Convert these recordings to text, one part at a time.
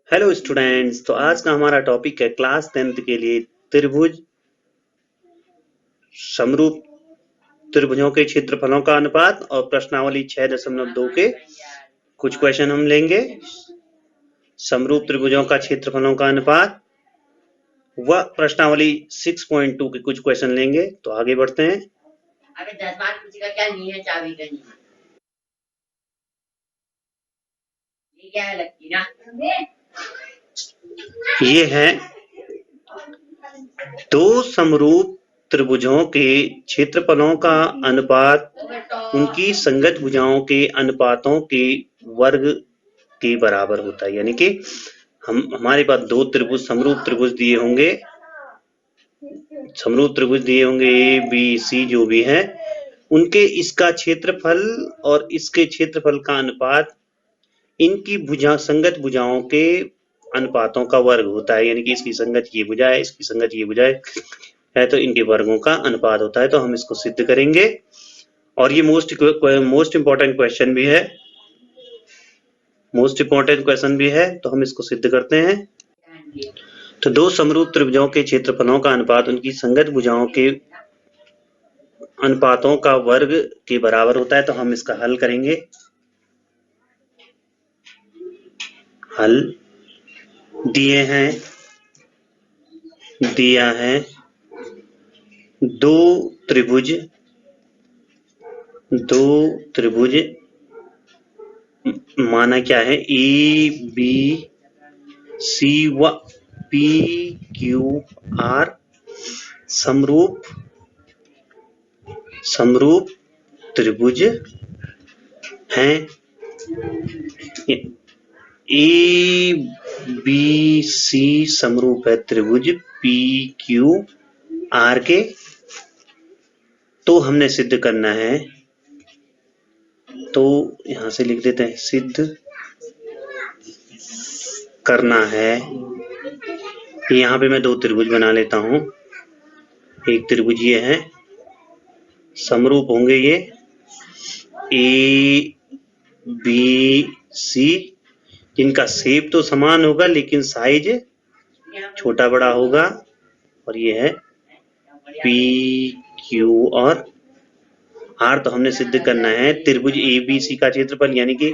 Hello students. तो आज का हमारा टॉपिक है क्लास 10th के लिए त्रिभुज समरूप त्रिभुजों के क्षेत्रफलों का अनुपात और प्रश्नावली 6.2 के कुछ क्वेश्चन हम लेंगे। समरूप त्रिभुजों का क्षेत्रफलों का अनुपात व प्रश्नावली 6.2 के कुछ क्वेश्चन लेंगे। तो आगे बढ़ते हैं। अबे 10 बार किसी का क्या नहीं है, चाबी का नहीं है। ये क्या है लक्की ना? ये है दो समरूप त्रिभुजों के क्षेत्रफलों का अनुपात उनकी संगत भुजाओं के अनुपातों के वर्ग के बराबर होता है। यानी कि हमारे पास दो त्रिभुज समरूप त्रिभुज दिए होंगे, ए बी सी जो भी है, उनके इसका क्षेत्रफल और इसके क्षेत्रफल का अनुपात इनकी संगत भुजाओं के अनुपातों का वर्ग होता है। यानी कि इसकी संगत ये भुजा है, इसकी संगत ये भुजा है, तो इनके वर्गों का अनुपात होता है। तो हम इसको सिद्ध करेंगे और ये मोस्ट इंपॉर्टेंट क्वेश्चन भी है, तो हम इसको सिद्ध करते हैं। तो दो समरूप त्रिभुजों के क्षेत्रफलों का अनुपात उनकी संगत भुजाओं के अनुपातों का वर्ग के बराबर होता है। तो हम इसका हल करेंगे। हल दिया है दो त्रिभुज माना क्या है, ए बी सी व पी क्यू आर समरूप त्रिभुज हैं। ए बी सी समरूप है त्रिभुज पी क्यू आर के। तो हमने सिद्ध करना है, तो यहां से लिख देते हैं, सिद्ध करना है। यहां पे मैं दो त्रिभुज बना लेता हूं। एक त्रिभुज ये है, समरूप होंगे ये ए बी सी, जिनका शेप तो समान होगा लेकिन साइज छोटा बड़ा होगा। और ये है पी क्यू और आर। तो हमने सिद्ध करना है त्रिभुज ए बी सी का क्षेत्रफल, यानी कि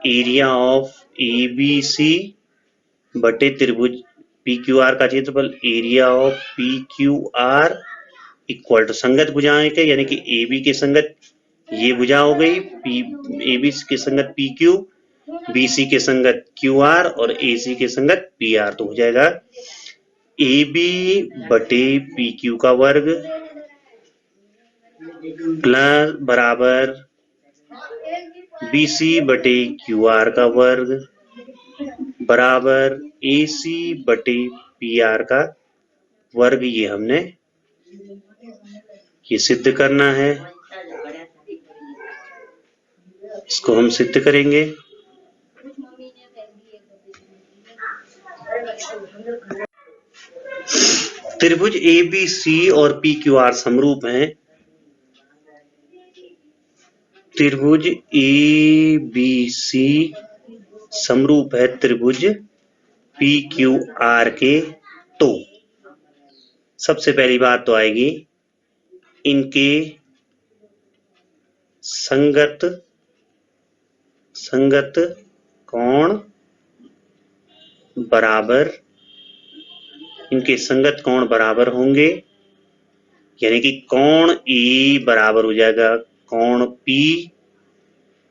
area of A B C बटे त्रिभुज पी क्यू आर का क्षेत्रफल area of P Q R equal to संगत भुजाएं के, यानी कि ए बी के संगत ये भुजा हो गई, ए बी के संगत पी क्यू, बी सी के संगत क्यू आर और ए सी के संगत पी आर। तो हो जाएगा ए बी बटे पी क्यू का वर्ग प्लस बराबर बी सी बटे क्यू आर का वर्ग बराबर ए सी बटे पी आर का वर्ग। ये हमने ये सिद्ध करना है, इसको हम सिद्ध करेंगे। त्रिभुज ए बी सी और पी क्यू आर समरूप हैं। त्रिभुज ए बी सी समरूप है त्रिभुज पी क्यू आर के। तो सबसे पहली बात तो आएगी, इनके संगत कोण बराबर, इनके संगत कोण बराबर होंगे। यानी कि कोण ए बराबर हो जाएगा कोण पी,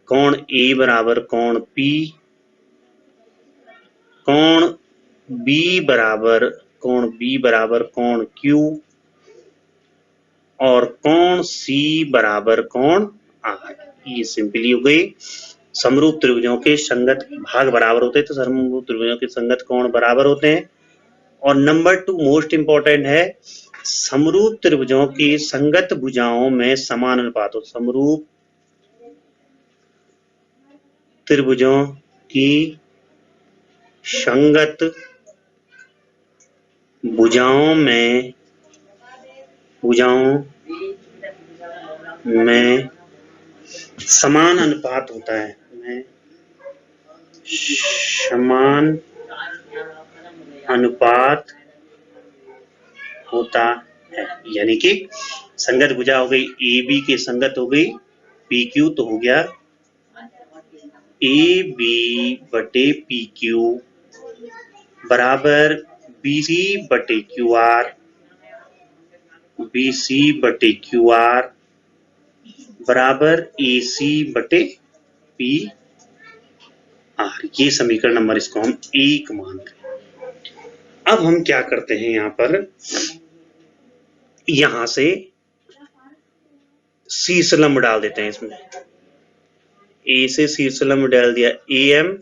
कोण ए बराबर कोण पी, कोण बी बराबर कोण क्यू और कोण सी बराबर कोण आर। ये सिंपली हो गई। समरूप त्रिभुजों के संगत भाग बराबर होते हैं, तो समरूप त्रिभुजों के संगत कोण बराबर होते हैं। और नंबर 2 मोस्ट इंपॉर्टेंट है, समरूप त्रिभुजों की संगत भुजाओं में समान अनुपात हो। समरूप त्रिभुजों की संगत भुजाओं में समान अनुपात होता है, समान अनुपात होता है, यानी कि संगत भुजा हो गई ए बी के संगत हो गई पी क्यू, तो हो गया ए बी बटे पी क्यू बराबर बी सी बटे क्यू आर, बी सी बटे क्यू आर बराबर ए सी बटे पी आर। ये समीकरण नंबर इसको हम 1 मानते हैं। अब हम क्या करते हैं, यहां पर यहां से शीर्षलंब डाल देते हैं इसमें। ए से शीर्षलंब डाल दिया ए एम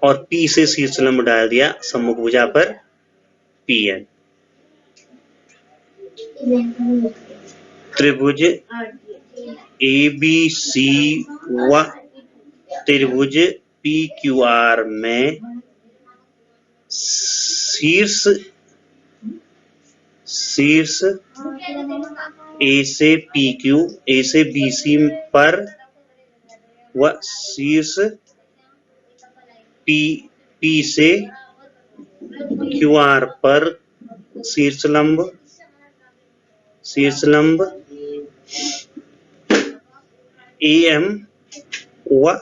और पी से शीर्षलंब डाल दिया सम्मुख भुजा पर पी एन। त्रिभुज ए बी सी व त्रिभुज पी क्यू आर में शीर्ष ए से पी क्यू, ए से बी सी पर व शीर्ष पी से क्यू आर पर शीर्षलंब ए एम व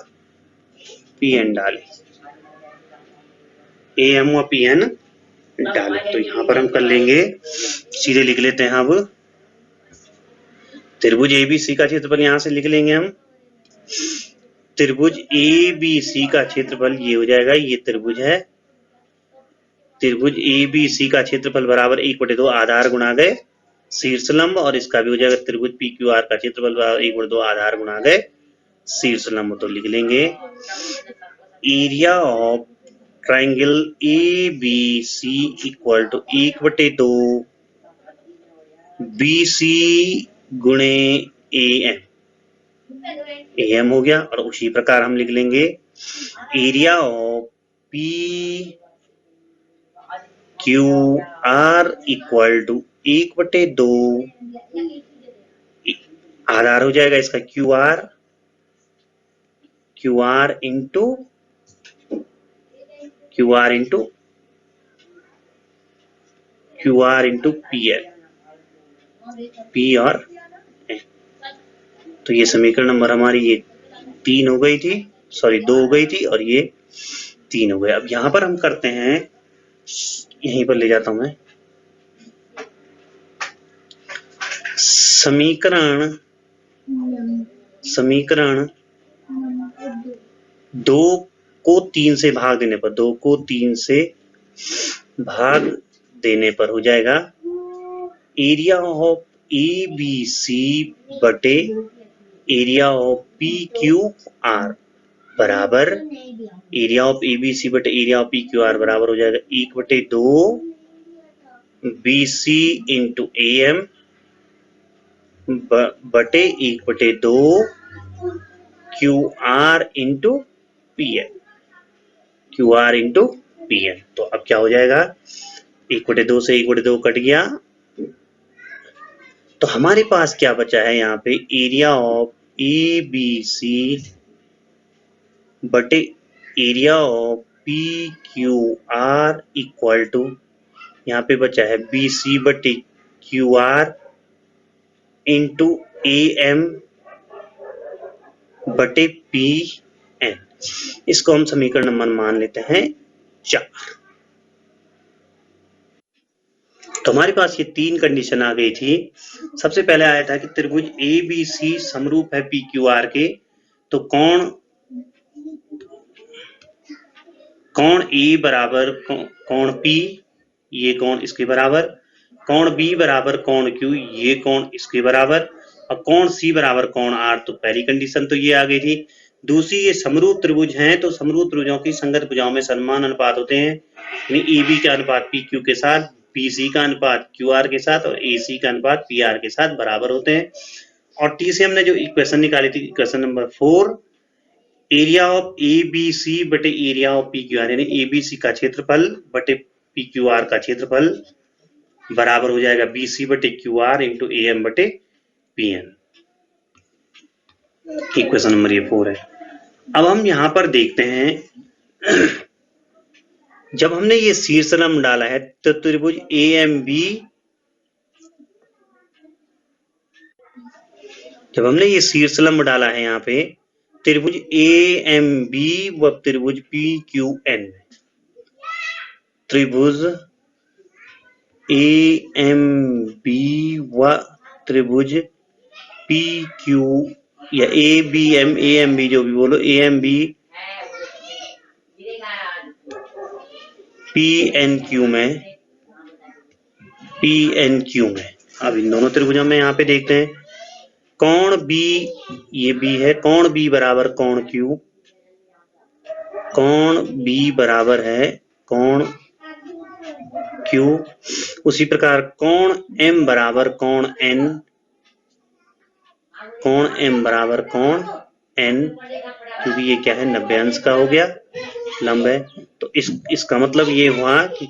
पी एन डाले, ए एम व पी एन डाले। तो यहां पर हम कर लेंगे, सीधे लिख लेते हैं। अब त्रिभुज एबीसी का क्षेत्रफल यहां से लिख लेंगे हम। त्रिभुज एबीसी का क्षेत्रफल ये हो जाएगा, ये त्रिभुज है। त्रिभुज एबीसी का क्षेत्रफल बराबर 1/2 आधार गुणा गए शीर्षलंब, और इसका भी हो जाएगा त्रिभुज पी क्यू आर का क्षेत्रफल बराबर 1/2 आधार गुणा गए शीर्षलंब। तो लिख लेंगे area of triangle A B C equal to 1/2 B C गुणे ए एम हो गया। और उसी प्रकार हम लिख लेंगे area of P Q R equal to 1/2 आधार हो जाएगा इसका Q R into P L, P और एन। तो ये समीकरण नंबर हमारी ये 3 हो गई थी, सॉरी 2 हो गई थी, और ये 3 हो गए। अब यहां पर हम करते हैं, यहीं पर ले जाता हूं मैं, समीकरण 2 को 3 से भाग देने पर, 2 को 3 से भाग देने पर हो जाएगा area of A B C बटे area of P Q R बराबर area of A B C बटे area of P Q R बराबर हो जाएगा 1/2 B C into A M बटे 1/2 Q R into P N, तो अब क्या हो जाएगा, 1/2 से 1/2 कट गया। तो हमारे पास क्या बचा है यहाँ पे, area of A B C बटे area of P Q R equal to, यहाँ पे बचा है बी सी बटे Q R into A M बटे पी एन। इसको हम समीकरण नंबर मान लेते हैं 4। तो हमारे पास ये 3 कंडीशन आ गई थी। सबसे पहले आया था कि त्रिभुज ए बी सी समरूप है पी क्यू आर के, तो कोण ए बराबर कोण पी, ये कोण इसके बराबर, कोण बी बराबर कोण क्यू, ये कोण इसके बराबर, और कोण सी बराबर कोण आर। तो पहली कंडीशन तो ये आ गई थी। दूसरी, ये समरूप त्रिभुज हैं, तो समरूप त्रिभुजों की संगत भुजाओं में समान अनुपात होते हैं, यानी ए बी का अनुपात पी क्यू के साथ, बी सी का अनुपात क्यू आर के साथ, और ए सी का अनुपात पी आर के साथ बराबर होते हैं। और तीसरे हमने जो इक्वेशन निकाली थी, equation number 4, area of A B C बटे area of P Q R, यानी ए बी सी का क्षेत्रफल बटे पी क्यू आर का क्षेत्रफल बराबर हो जाएगा बी सी बटे Q R into A M बटे पी एन। इक्वेशन नंबर ये 4 है। अब हम यहां पर देखते हैं जब हमने ये शीर्षलंब डाला है तो त्रिभुज AMB, जब हमने ये शीर्षलंब डाला है यहाँ पे त्रिभुज AMB व त्रिभुज PQN, त्रिभुज AMB व त्रिभुज PQ या ABM AMB जो भी बोलो, AMB PNQ में, अब इन दोनों त्रिभुजों में यहाँ पे देखते हैं कोण B, ये B है, कोण B बराबर कोण Q, कोण B बराबर है कोण Q। उसी प्रकार कोण M बराबर कोण N, कोण M बराबर कोण N, क्योंकि ये क्या है 90 अंश का हो गया लंब है। तो इसका मतलब ये हुआ कि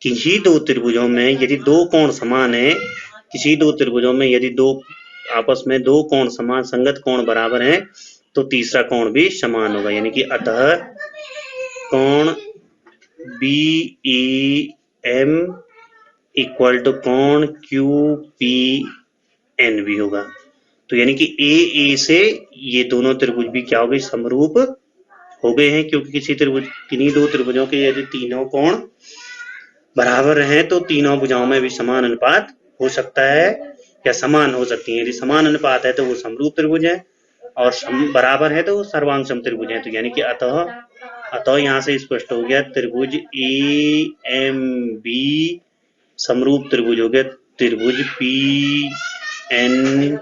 किसी दो त्रिभुजों में यदि दो कोण समान है, किसी दो त्रिभुजों में यदि दो आपस में दो कोण समान संगत कोण बराबर हैं तो तीसरा कोण भी समान होगा, यानी कि अतः कोण BEM इक्वल टू कोण QPN भी होगा। तो यानी कि AA से ये दोनों त्रिभुज भी क्या हो गए, समरूप हो गए हैं, क्योंकि किन्हीं दो त्रिभुजों के यदि तीनों कोण बराबर हैं तो तीनों भुजाओं में भी समान अनुपात हो सकता है या समान हो सकती है। यदि समान अनुपात है तो वो समरूप त्रिभुज है और बराबर है तो वो सर्वांग सम त्रिभुज है। तो यानी कि अतः यहाँ से स्पष्ट हो गया त्रिभुज AMB समरूप त्रिभुज हो गया त्रिभुज PNQ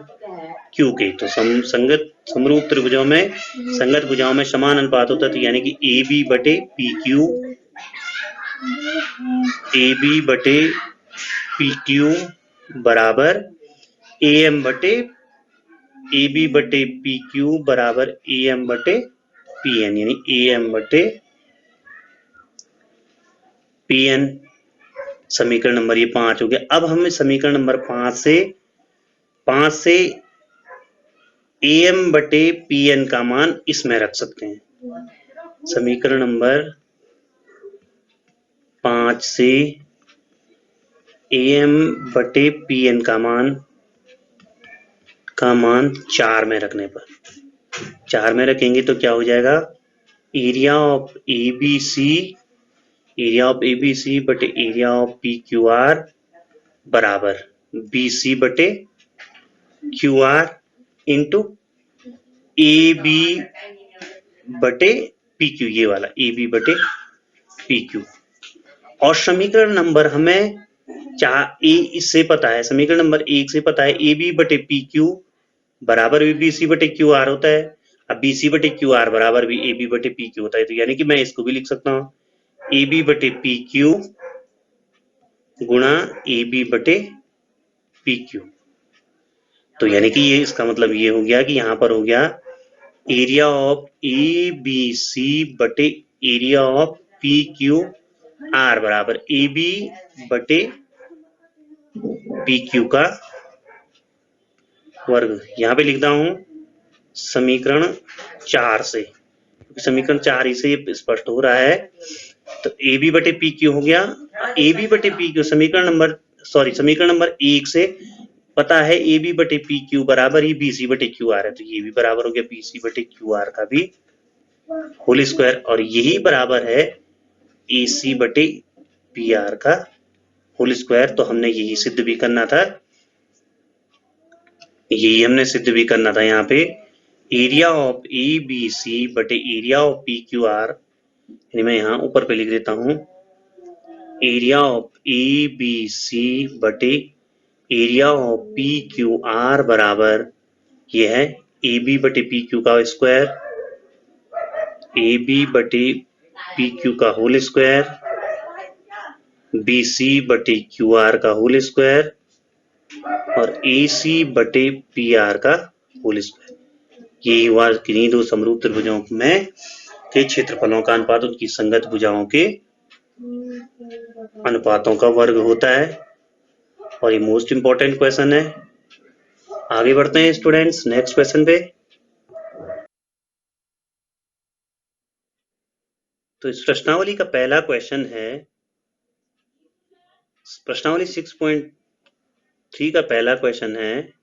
के। तो संगत समरूप त्रिभुजों में संगत भुजाओं में समान अनुपात होता है, तो यानी कि AB बटे PQ बराबर AB बटे PQ बराबर AM बटे PN, यानी AM बटे PN। समीकरण नंबर ये 5 हो गया। अब हमें समीकरण नंबर 5 से AM बटे PN का मान इसमें रख सकते हैं। समीकरण नंबर 5 से AM बटे PN का मान 4 में रखने पर, 4 में रखेंगे तो क्या हो जाएगा, एरिया ऑफ ABC बटे एरिया ऑफ PQR बराबर BC बटे QR इंटू AB बटे PQ, ये वाला AB बटे PQ। और समीकरण नंबर हमें इससे पता है, समीकरण नंबर 1 से पता है AB बटे PQ बराबर भी BC बटे QR होता है। अब BC बटे QR बराबर भी AB बटे PQ होता है, तो यानी कि मैं इसको भी लिख सकता हूँ AB बटे PQ गुणा AB बटे PQ। तो यानी कि ये इसका मतलब ये हो गया कि यहाँ पर हो गया एरिया ऑफ ABC बटे एरिया ऑफ PQR बराबर AB बटे PQ का वर्ग। यहाँ पे लिखता हूँ समीकरण 4 से, समीकरण 4 ही से स्पष्ट हो रहा है। तो AB बटे PQ हो गया, AB बटे PQ समीकरण नंबर 1 से पता है AB बटे PQ बराबर ही BC बटे QR है, तो ये भी बराबर हो गया BC बटे QR का भी होल स्क्वायर, और यही बराबर है AC बटे PR का होल स्क्वायर। तो हमने यही सिद्ध भी करना था, यहाँ पे एरिया ऑफ ABC बटे एरिया ऑफ PQR, यानी मैं यहाँ ऊपर पे लिख देता हूँ एरिया ऑफ ABC बटे एरिया ऑफ PQR बराबर ये है AB बटे PQ का स्क्वायर, AB बटे PQ का होल स्क्वायर, BC बटे QR का होल स्क्वायर और AC बटे PR का होल स्क्वायर। यही हुआ किन्हीं दो समरूप त्रिभुजों में के क्षेत्रफलों का अनुपात उनकी संगत भुजाओं के अनुपातों का वर्ग होता है, और ये मोस्ट इंपॉर्टेंट क्वेश्चन है। आगे बढ़ते हैं स्टूडेंट्स नेक्स्ट क्वेश्चन पे। तो इस प्रश्नावली का पहला क्वेश्चन है, प्रश्नावली 6.3 का पहला क्वेश्चन है,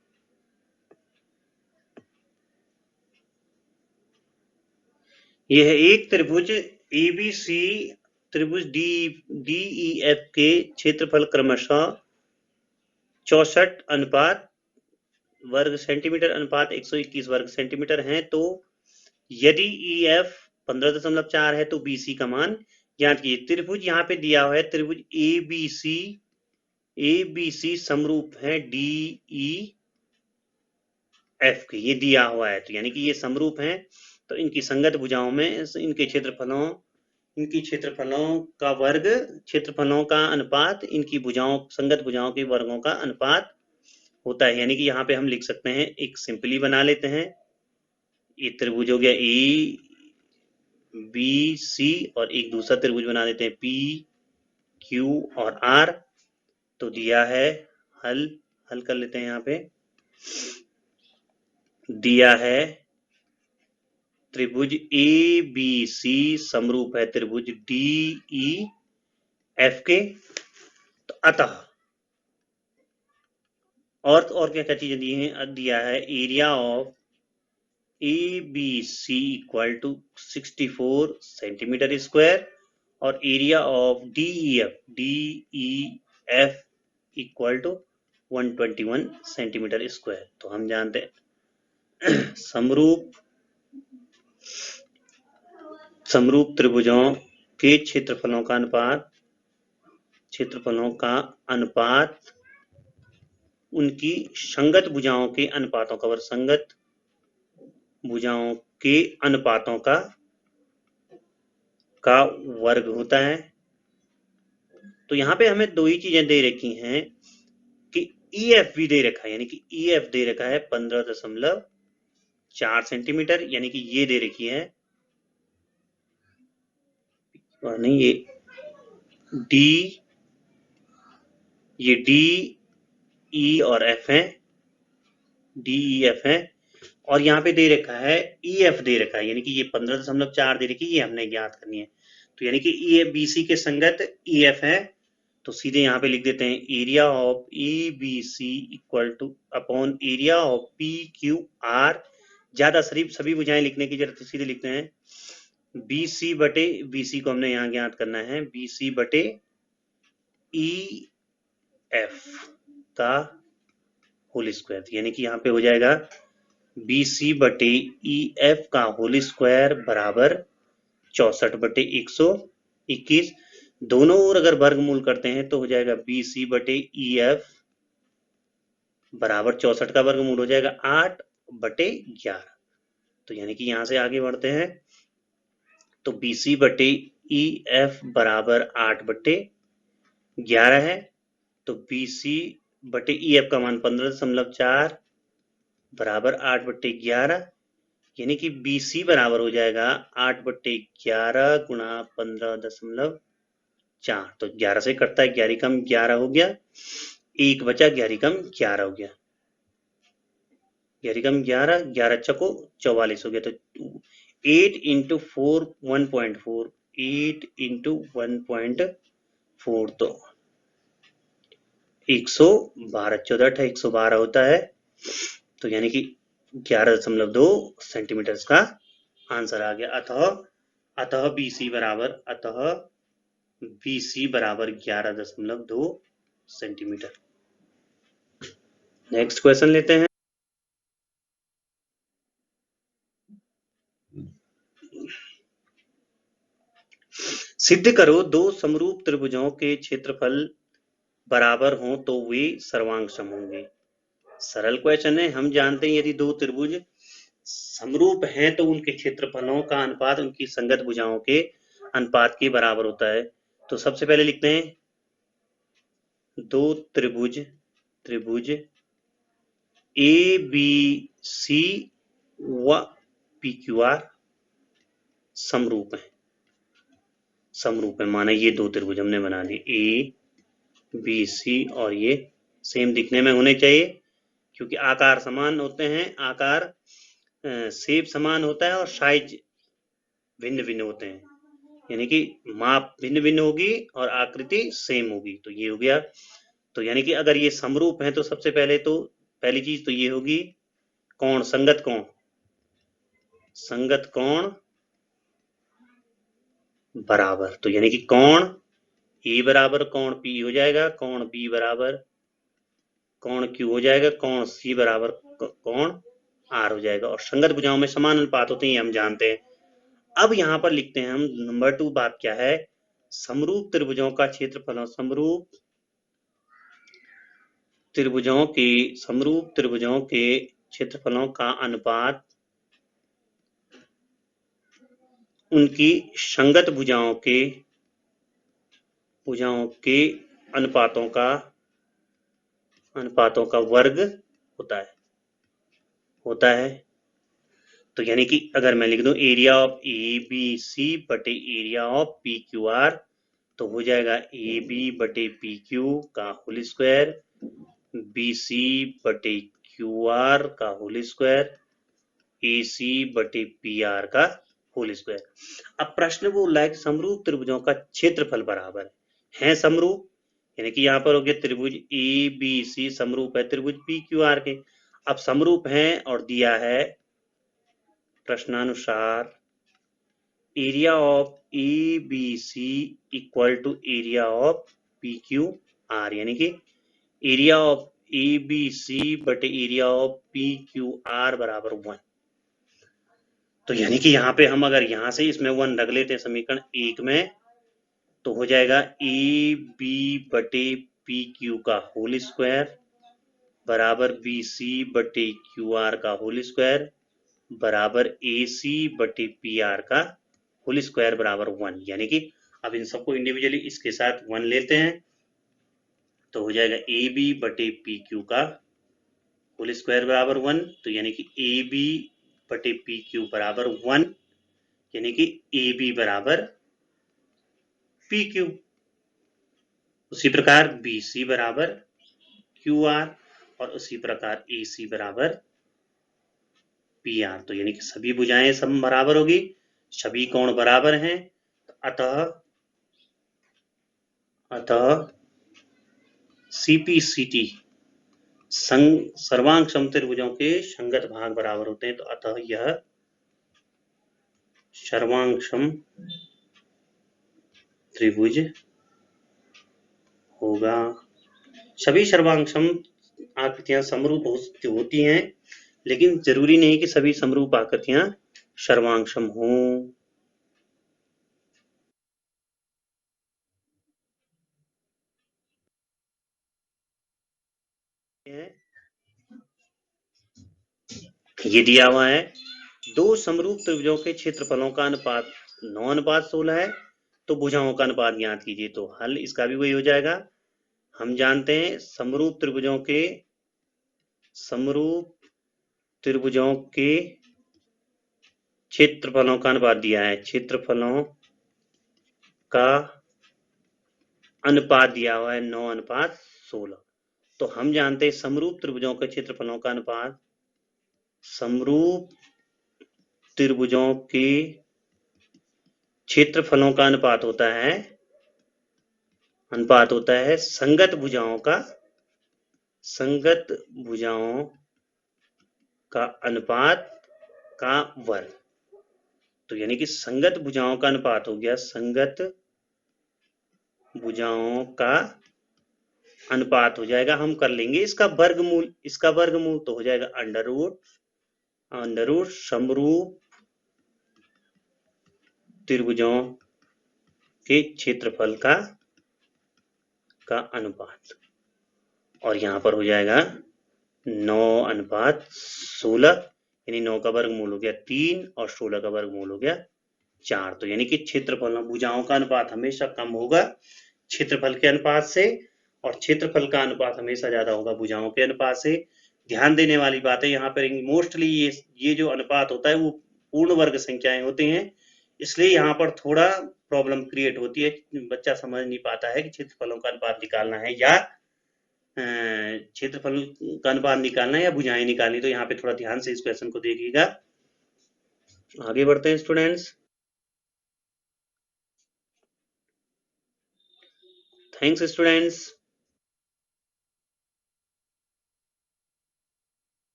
यह है एक त्रिभुज एबीसी त्रिभुज डीईएफ के क्षेत्रफल क्रमशः 64 वर्ग सेंटीमीटर अनुपात 121 वर्ग सेंटीमीटर है, तो यदि EF 15.4 है तो BC का मान ज्ञात कीजिए। त्रिभुज यहाँ पे दिया हुआ है, त्रिभुज ABC समरूप है DEF के, ये दिया हुआ है, तो यानी कि ये समरूप हैं, तो इनकी संगत भुजाओं में इनके क्षेत्रफलों का वर्ग, क्षेत्रफलों का अनुपात इनकी भुजाओं, संगत भुजाओं के वर्गों का अनुपात होता है। यानी कि यहाँ पे हम लिख सकते हैं, एक सिंपली बना लेते हैं, ये त्रिभुज हो गया ABC और एक दूसरा त्रिभुज बना देते हैं PQ और R। तो दिया है, हल कर लेते हैं, यहाँ पे दिया है त्रिभुज ABC समरूप है त्रिभुज DEF के। तो अतः और क्या क्या चीजें दी हैं, दिया है area of ABC equal to 64 centimetre square और area of DEF equal to 121 centimetre square. तो हम जानते हैं समरूप त्रिभुजों के क्षेत्रफलों का अनुपात उनकी संगत भुजाओं के अनुपातों का वर्ग, संगत भुजाओं के अनुपातों का वर्ग होता है। तो यहाँ पे हमें दो ही चीजें दे रखी हैं कि EF भी दे रखा है, यानी कि EF दे रखा है 15.4 सेंटीमीटर, यानी कि ये दे रखी है, और नहीं, ये DE और F है, DEF है, और यहाँ पे दे रखा है EF दे रखा है, यानी कि ये 15.4 दे रखी है, ये हमने ज्ञात करनी है। तो यानी कि BC के संगत EF है, तो सीधे यहाँ पे लिख देते हैं area of ABC equal two upon area of PQR। ज्यादा सभी भुजाएं लिखने की जरूरत, सीधे लिखते हैं BC बटे, BC को हमने यहाँ ज्ञात करना है, BC बटे EF का होल स्क्वायर, यानी कि यहाँ पे हो जाएगा BC बटे EF का होल स्क्वायर बराबर 64 बटे 121। दोनों ओर अगर वर्गमूल करते हैं तो हो जाएगा BC बटे EF बराबर 64 का वर्गमूल हो जाएगा 8 बटे 11। तो यानी कि यहां से आगे बढ़ते हैं, तो BC बटे EF बराबर 8 बटे 11 है, तो BC बटे EF का मान 15.4 बराबर 8 बटे 11, यानी कि BC बराबर हो जाएगा 8 बटे 11 गुणा 15.4। तो 11 से कटता है, 11 कम 11 हो गया, 1 बचा, 11 कम 11 हो गया, 11 कम 11, 11 चको 44 हो गया। तो 8 इंटू 4 1.4, 8 इंटू 1.4 तो 112, 14 112 होता है। तो यानी कि 11.2 सेंटीमीटर का आंसर आ गया। अतः BC बराबर 11.2 सेंटीमीटर। नेक्स्ट क्वेश्चन लेते हैं। सिद्ध करो दो समरूप त्रिभुजों के क्षेत्रफल बराबर हों तो वे सर्वांग सम होंगे। सरल क्वेश्चन है, हम जानते हैं यदि दो त्रिभुज समरूप हैं तो उनके क्षेत्रफलों का अनुपात उनकी संगत भुजाओं के अनुपात के बराबर होता है। तो सबसे पहले लिखते हैं दो त्रिभुज ABC व PQR समरूप है, माना ये दो त्रिभुज हमने बना दिए ABC, और ये सेम दिखने में होने चाहिए क्योंकि आकार समान होते हैं, शेप समान होता है और साइज भिन्न भिन्न होते हैं। यानी कि माप भिन्न भिन्न होगी और आकृति सेम होगी। तो ये हो गया। तो यानी कि अगर ये समरूप है तो सबसे पहले तो पहली चीज तो ये होगी कोण, संगत कोण, संगत कोण बराबर। तो यानी कि कोण ए बराबर कोण पी हो जाएगा, कोण बी बराबर कोण क्यू हो जाएगा, कोण सी बराबर कोण आर हो जाएगा। और संगत भुजाओं में समान अनुपात होते हैं, हम जानते हैं। अब यहां पर लिखते हैं हम नंबर 2 बात क्या है, समरूप त्रिभुजों का क्षेत्रफल, समरूप त्रिभुजों के क्षेत्रफलों का अनुपात उनकी संगत भुजाओं के अनुपातों का वर्ग होता है। तो यानी कि अगर मैं लिख दूं area of A B C बटे area of P Q R, तो हो जाएगा ए बी बटे पी क्यू का होल स्क्वायर, बी सी बटे क्यू आर का होल स्क्वायर, ए सी बटे पी आर का होल स्क्वायर। अब प्रश्न बोल रहा है कि समरूप त्रिभुजों का क्षेत्रफल बराबर है समरूप, यानी कि यहाँ पर हो गया त्रिभुज ए बी सी समरूप है त्रिभुज पी क्यू आर के। अब समरूप है और दिया है प्रश्नानुसार area of A B C equal to area of P Q R, यानी कि area of A B C बटे area of P Q R बराबर 1। तो यानी कि यहाँ पे हम अगर यहाँ से इसमें 1 रख लेते हैं समीकरण 1 में, तो हो जाएगा ए बी बटे पी क्यू का होल स्क्वायर बराबर बी सी बटे क्यू आर का होल स्क्वायर बराबर ए सी बटे पी आर का होल स्क्वायर बराबर 1। यानी कि अब इन सबको इंडिविजुअली इसके साथ 1 लेते हैं, तो हो जाएगा ए बी बटे पी क्यू का होल स्क्वायर बराबर 1। तो यानी कि ए बी बटे पी क्यू बराबर 1, यानी कि ए बी बराबर पी क्यू। उसी प्रकार बी सी बराबर क्यू आर और उसी प्रकार ए सी बराबर पी आर। तो यानी कि सभी भुजाएं सब बराबर होगी, सभी कोण बराबर हैं। अतः सीपीसीटी सर्वांग समत्रिभुजों के संगत भाग बराबर होते हैं। तो अतः यह सर्वांग त्रिभुज होगा। सभी सर्वांग आकृतियां समरूप होती हैं, लेकिन जरूरी नहीं कि सभी समरूप आकृतियां सर्वांग हों। ये दिया हुआ है दो समरूप त्रिभुजों के क्षेत्रफलों का अनुपात 9:16 है, तो भुजाओं का अनुपात ज्ञात कीजिए। तो हल इसका भी वही हो जाएगा। हम जानते हैं समरूप त्रिभुजों के क्षेत्रफलों का अनुपात दिया है, क्षेत्रफलों का अनुपात दिया हुआ है 9:16। तो हम जानते हैं समरूप त्रिभुजों के क्षेत्रफलों का अनुपात, समरूप त्रिभुजों के क्षेत्रफलों का अनुपात होता है संगत भुजाओं का अनुपात का वर्ग। तो यानी कि संगत भुजाओं का अनुपात हो गया, संगत भुजाओं का अनुपात हो जाएगा, हम कर लेंगे इसका वर्गमूल तो हो जाएगा अंडर रूट समरूप त्रिभुजों के क्षेत्रफल का अनुपात। और यहां पर हो जाएगा 9:16, यानी 9 का वर्गमूल हो गया 3 और 16 का वर्गमूल हो गया 4। तो यानी कि क्षेत्रफल भुजाओं का अनुपात हमेशा कम होगा क्षेत्रफल के अनुपात से, और क्षेत्रफल का अनुपात हमेशा ज्यादा होगा भुजाओं के अनुपात से। ध्यान देने वाली बात है यहाँ पर मोस्टली ये जो अनुपात होता है वो पूर्ण वर्ग संख्याएं होते हैं, इसलिए यहाँ पर थोड़ा प्रॉब्लम क्रिएट होती है, बच्चा समझ नहीं पाता है कि क्षेत्रफलों का अनुपात निकालना है या क्षेत्रफल का अनुपात निकालना है या भुजाएं निकालनी। तो यहाँ पे थोड़ा ध्यान से इस क्वेश्चन को देखिएगा। आगे बढ़ते हैं स्टूडेंट्स। Thanks students.